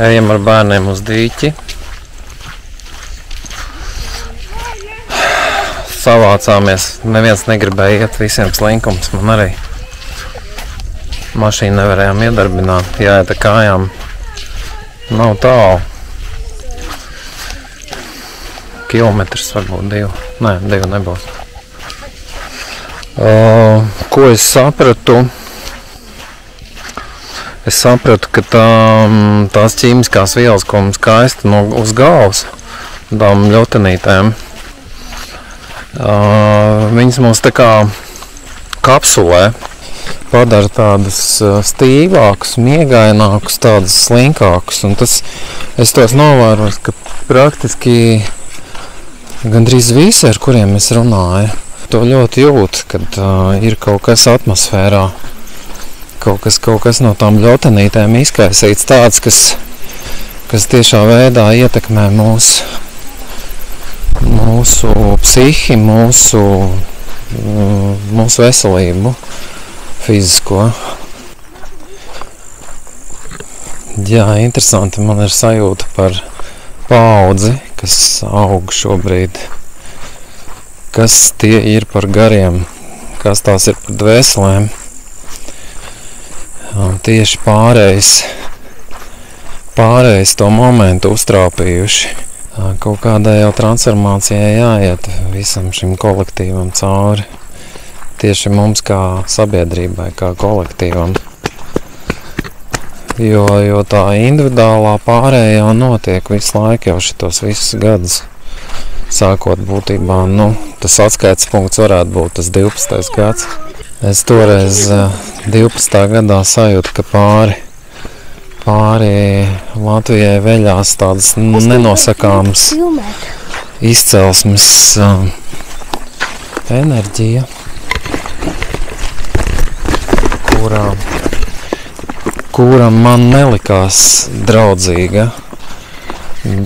Ejam ar bērniem uz dīķi. Savācāmies, neviens negribēja iet, visiem slinkums, man arī. Mašīnu nevarējām iedarbināt, jāiet ar kājām. Nav tālu. Kilometrs varbūt 2. Nē, 2 nebūs. Ko es sapratu? Es sapratu, ka tās ķīmiskās vielas, ko mums kaista uz galvas, tām ļotenītēm, viņas mums tā kā kapsulē padara tādas stīvākas, miegainākas, tādas slinkākas. Un tas, es tos novēroju, ka praktiski gandrīz visi, ar kuriem es runāju, to ļoti jūt, kad ir kaut kas atmosfērā. Kaut kas no tām ļotenītēm izkaisīts tāds, kas tiešā veidā ietekmē mūsu psihi, mūsu veselību fizisko. Jā, interesanti, man ir sajūta par paudzi, kas aug šobrīd. Kas tie ir par gariem, kas tās ir par dvēselēm. Tieši pārējais to momentu uztrāpījuši. Kaut kādai jau transformācijai jāiet visam šim kolektīvam cauri. Tieši mums kā sabiedrībai, kā kolektīvam. Jo tā individuālā pārēja jau notiek visu laiku, jau šitos visus gadus. Sākot būtībā, tas atskaites punkts varētu būt tas 12. gads. Es toreiz 12. gadā sajūtu, ka pāri Latvijai veļās tādas nenosakāmas izcelsmes enerģija, kura man nelikās draudzīga,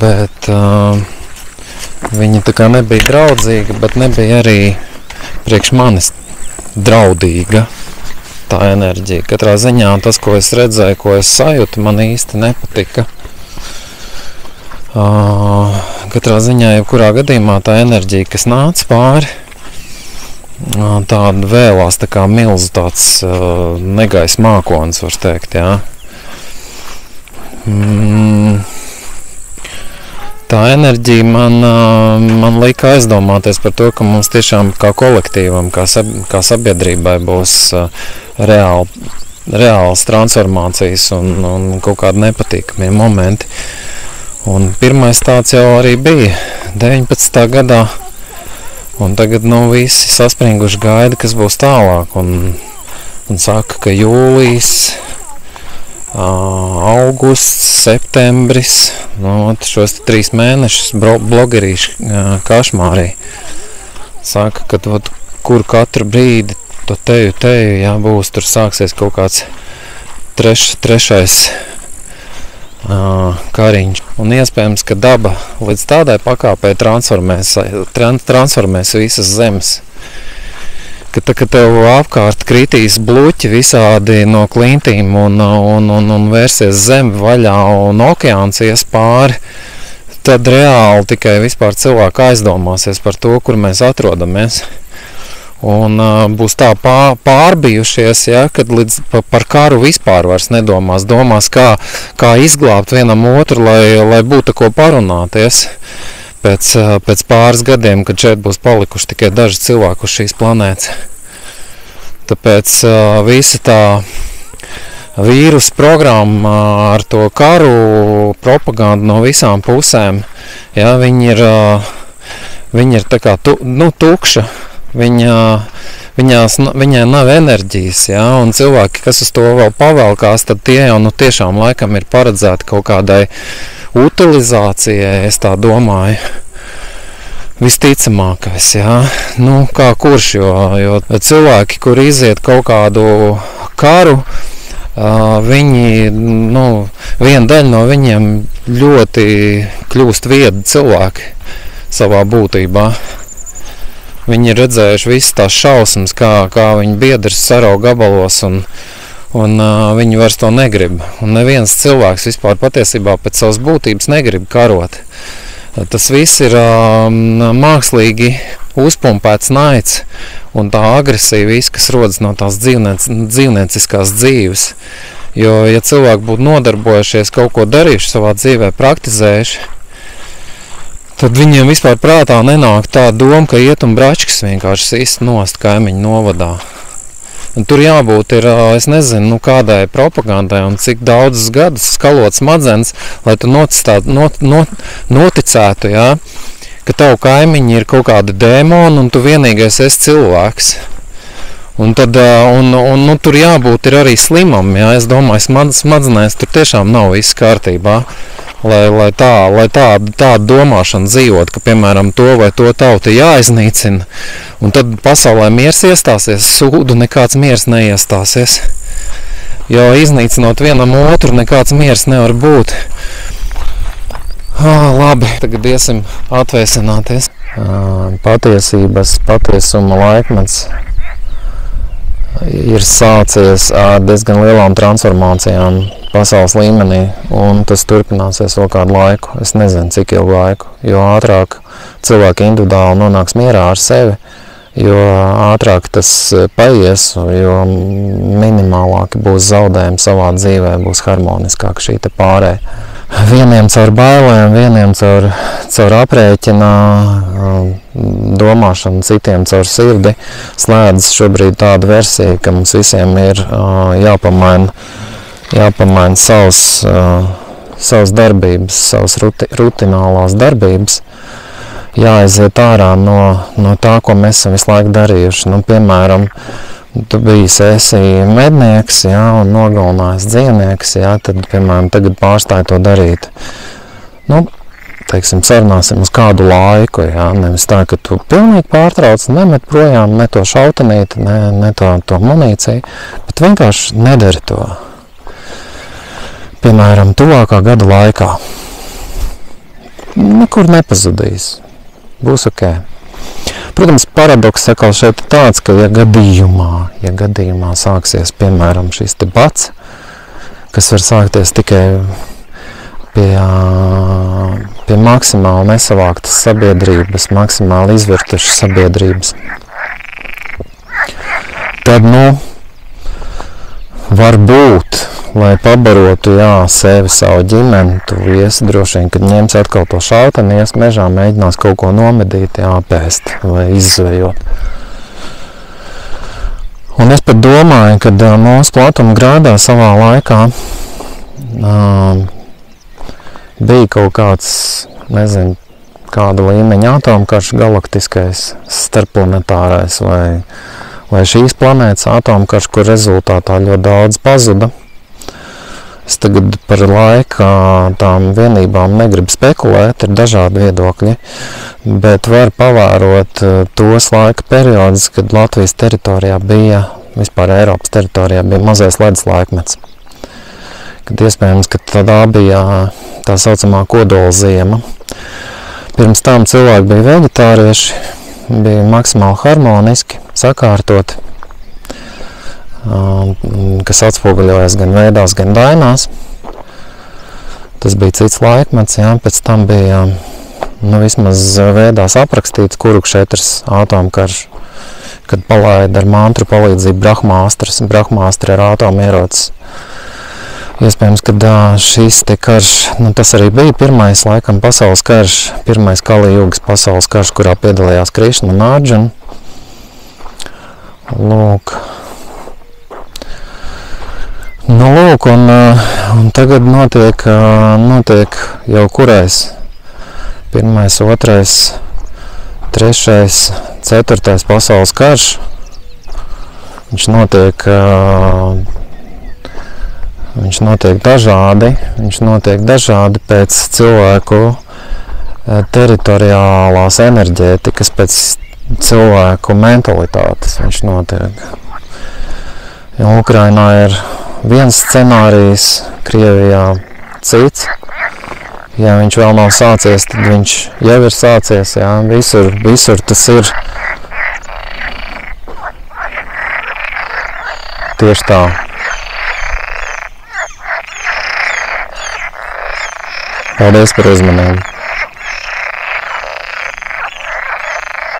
bet viņa tā kā nebija draudzīga, bet nebija arī priekš manis draudīga tā enerģija. Katrā ziņā tas, ko es redzēju, ko es sajūtu, man īsti nepatika. Katrā ziņā, jebkurā gadījumā tā enerģija, kas nāca pāri, tāda vēlās tā kā milzu tāds negaiss mākonis, var teikt, jā. Tā enerģija man lika aizdomāties par to, ka mums tiešām kā kolektīvam, kā sabiedrībai būs reāls transformācijas un kaut kādi nepatīkamie momenti. Un pirmais tāds jau arī bija 19. gadā, un tagad visi saspringuši gaida, kas būs tālāk, un saka, ka jūlijas, augusts, septembris, šos 3 mēnešus blogerīši Kašmārī saka, ka kur katru brīdi to teju, jā, būs, tur sāksies kaut kāds trešais kariņš. Un iespējams, ka daba līdz tādai pakāpei transformēs visas zemes. Ka tev apkārt kritīs bluķi visādi no klintīm un vērsies zemi vaļā un okeāns ies pāri, tad reāli tikai vispār cilvēki aizdomāsies par to, kur mēs atrodamies. Un būs tā pārbijušies, ja, kad par karu vispār vairs nedomās. Domās, kā izglābt vienam otru, lai būtu ko parunāties. Pēc pāris gadiem, kad šeit būs palikuši tikai daži cilvēki uz šīs planētas. Tāpēc visa tā vīrusu programma ar to karu propagandu no visām pusēm, ja, viņi ir tā kā tukša. Viņai nav enerģijas, ja, un cilvēki, kas uz to vēl pavelkās, tad tie jau tiešām laikam ir paredzēti kaut kādai utilizācijai, es tā domāju. Visticamākais, jā. Kā kurš, jo cilvēki, kur iziet kaut kādu karu, viņi, viena daļa no viņiem ļoti kļūst viedi cilvēki savā būtībā. Viņi ir redzējuši visas tās šausmas, kā viņi biedrs sarauga gabalos un Un viņi vairs to negrib. Un neviens cilvēks vispār patiesībā pēc savas būtības negrib karot. Tas viss ir mākslīgi uzpumpēts naids un tā agresija, viss, kas rodas no tās dzīvnieciskās dzīves. Jo, ja cilvēki būtu nodarbojušies, kaut ko darījuši savā dzīvē, praktizējuši, tad viņiem vispār prātā nenāk tā doma, ka iet un bračkas vienkārši sist nost kaimiņu novadā. Un tur jābūt ir, es nezinu, kādai propagandai un cik daudzus gadus skalot smadzenes, lai tu noticētu, jā, ka tavu kaimiņi ir kaut kāda dēmona un tu vienīgais esi cilvēks. Un tad, nu, tur jābūt ir arī slimam, jā, es domāju, smadzenēs tur tiešām nav viss kārtībā. Lai tāda domāšana dzīvot, ka, piemēram, to vai to tautu jāiznīcina, un tad pasaulē miers iestāsies, sūdu nekāds miers neiestāsies. Jo iznīcinot vienam otru, nekāds miers nevar būt. Labi, tagad iesim atvēsināties. Patiesuma laikmets ir sācies ar diezgan lielām transformācijām pasaules līmenī, un tas turpināsies vēl kādu laiku. Es nezinu, cik ilgu laiku, jo ātrāk cilvēki individuāli nonāks mierā ar sevi, jo ātrāk tas paies, jo minimālāki būs zaudējumi savā dzīvē, būs harmoniskāk šī te pārēja. Vieniem caur bailēm, vieniem caur aprēķinā domāšanu, citiem caur sirdi slēdz šobrīd tāda versija, ka mums visiem ir jāpamaina savas darbības, savas rutinālās darbības, jāaiziet ārā no tā, ko mēs esam visu laiku darījuši. Nu, piemēram, tu esi mednieks, jā, un nogalinājis dzīvnieks, jā, tad, piemēram, tagad pārstāj to darīt. Nu, teiksim, sarunāsim uz kādu laiku, jā, nevis tā, ka tu pilnīgi pārtrauc, nemet projām, ne to šautenīti, ne to munīciju, bet vienkārši nedari to. Piemēram, tuvākā gada laikā. Nekur nepazudīs. Būs ok. Protams, paradoks atkal šeit ir tāds, ka ja gadījumā sāksies, piemēram, šis debats, kas var sākties tikai pie maksimāli nesavāktas sabiedrības, maksimāli izvirtušas sabiedrības, tad, varbūt, lai pabarotu, sevi, savu ģimeni, tu droši vien, kad ņems atkal to šauteni, ies mežā, mēģinās kaut ko nomedīt, pēst vai izzvejot. Un es pat domāju, ka mūsu Platuma grādā savā laikā bija kaut kāds, nezinu, kāda līmeņa atomkarš galaktiskais, starpplanetārais vai šīs planētas atomkarš, kur rezultātā ļoti daudz pazuda. Es tagad par laika tām vienībām negribu spekulēt, ir dažādi viedokļi, bet var pavērot tos laika periodus, kad Latvijas teritorijā bija, vispār Eiropas teritorijā bija mazais ledus laikmets. Kad iespējams, ka tādā bija tā saucamā kodola ziema. Pirms tam cilvēki bija veģetārieši, bija maksimāli harmoniski, sakārtoti, kas atspoguļojas gan veidās, gan dainās. Tas bija cits laikmets, pēc tam bija, vismaz veidās aprakstīts Kurukšetras atomkarš, kad palaida ar mantru palīdzību Brahmāstras. Brahmāstra ir atomierocis. Iespējams, ka šis te karš, tas arī bija pirmais, laikam, pasaules karš, pirmais Kali Jugas pasaules karš, kurā piedalījās Krišna un Ārģuna. Lūk, un tagad notiek jau kurais 1., 2., 3., 4. pasaules karš. Viņš notiek dažādi pēc cilvēku teritoriālās enerģētikas, pēc cilvēku mentalitātes viņš notiek. Ja Ukrainā ir viens scenārijs, Krievijā cits. Ja viņš vēl nav sācies, tad viņš jau ir sācies, visur tas ir tieši tā. Paldies par uzmanību!